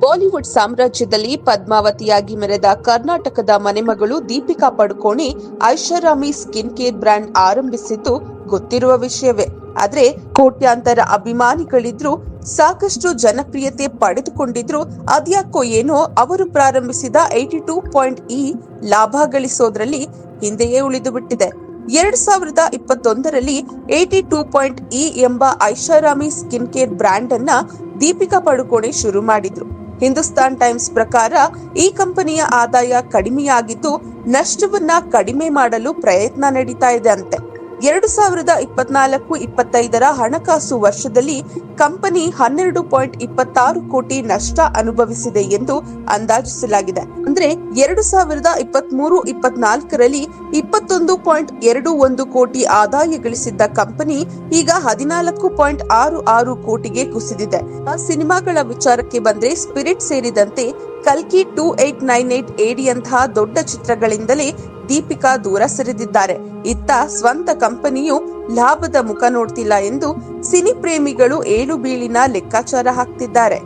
Bollywood ಸಾಮ್ರಾಜ್ಯದಲ್ಲಿ ಪದ್ಮಾವತಿಯಾಗಿ ಮೆರೆದ ಕರ್ನಾಟಕದ ಮನೆಮಗಳು ದೀಪಿಕಾ ಪಡುಕೋಣೆ ಐಷಾರಾಮಿ ಸ್ಕಿನ್ ಕೇರ್ ಬ್ರ್ಯಾಂಡ್ ಆರಂಭಿಸಿದ್ದು ಗೊತ್ತಿರುವ ವಿಷಯವೇ. ಆದ್ರೆ ಕೋಟ್ಯಾಂತರ ಅಭಿಮಾನಿಗಳಿದ್ರು, ಸಾಕಷ್ಟು ಜನಪ್ರಿಯತೆ ಪಡೆದುಕೊಂಡಿದ್ರು, ಅದ್ಯಾಕೋ ಏನೋ ಅವರು ಪ್ರಾರಂಭಿಸಿದ 82.E ಲಾಭ ಗಳಿಸೋದ್ರಲ್ಲಿ ಹಿಂದೆಯೇ ಉಳಿದು ಬಿಟ್ಟಿದೆ. 2021ರಲ್ಲಿ 82.E ಎಂಬ ಐಷಾರಾಮಿ ಸ್ಕಿನ್ ಕೇರ್ ಬ್ರ್ಯಾಂಡ್ ಅನ್ನ ದೀಪಿಕಾ ಪಡುಕೋಣೆ ಶುರು ಮಾಡಿದ್ರು. ಹಿಂದೂಸ್ತಾನ್ ಟೈಮ್ಸ್ ಪ್ರಕಾರ ಈ ಕಂಪನಿಯ ಆದಾಯ ಕಡಿಮೆಯಾಗಿದ್ದು, ನಷ್ಟವನ್ನ ಕಡಿಮೆ ಮಾಡಲು ಪ್ರಯತ್ನ ನಡೀತಾ ಇದೆ ಅಂತೆ. 2024-25ರ ಹಣಕಾಸು ವರ್ಷದಲ್ಲಿ ಕಂಪನಿ 12.26 ಕೋಟಿ ನಷ್ಟ ಅನುಭವಿಸಿದೆ ಎಂದು ಅಂದಾಜಿಸಲಾಗಿದೆ. ಅಂದ್ರೆ 2023-24ರಲ್ಲಿ 21.21 ಕೋಟಿ ಆದಾಯ ಗಳಿಸಿದ್ದ ಕಂಪನಿ ಈಗ 14.66 ಕೋಟಿಗೆ ಕುಸಿದಿದೆ. ಸಿನಿಮಾಗಳ ವಿಚಾರಕ್ಕೆ ಬಂದ್ರೆ ಸ್ಪಿರಿಟ್ ಸೇರಿದಂತೆ ಕಲ್ಕಿ 2898 ಏಡಿಯಂತಹ ದೊಡ್ಡ ಚಿತ್ರಗಳಿಂದಲೇ ದೀಪಿಕಾ ದೂರ ಸರಿದಿದ್ದಾರೆ. ಇತ್ತ ಸ್ವಂತ ಕಂಪನಿಯು ಲಾಭದ ಮುಖ ನೋಡ್ತಿಲ್ಲ ಎಂದು ಸಿನಿ ಪ್ರೇಮಿಗಳು ಏಳು ಬೀಳಿನ ಲೆಕ್ಕಾಚಾರ ಹಾಕ್ತಿದ್ದಾರೆ.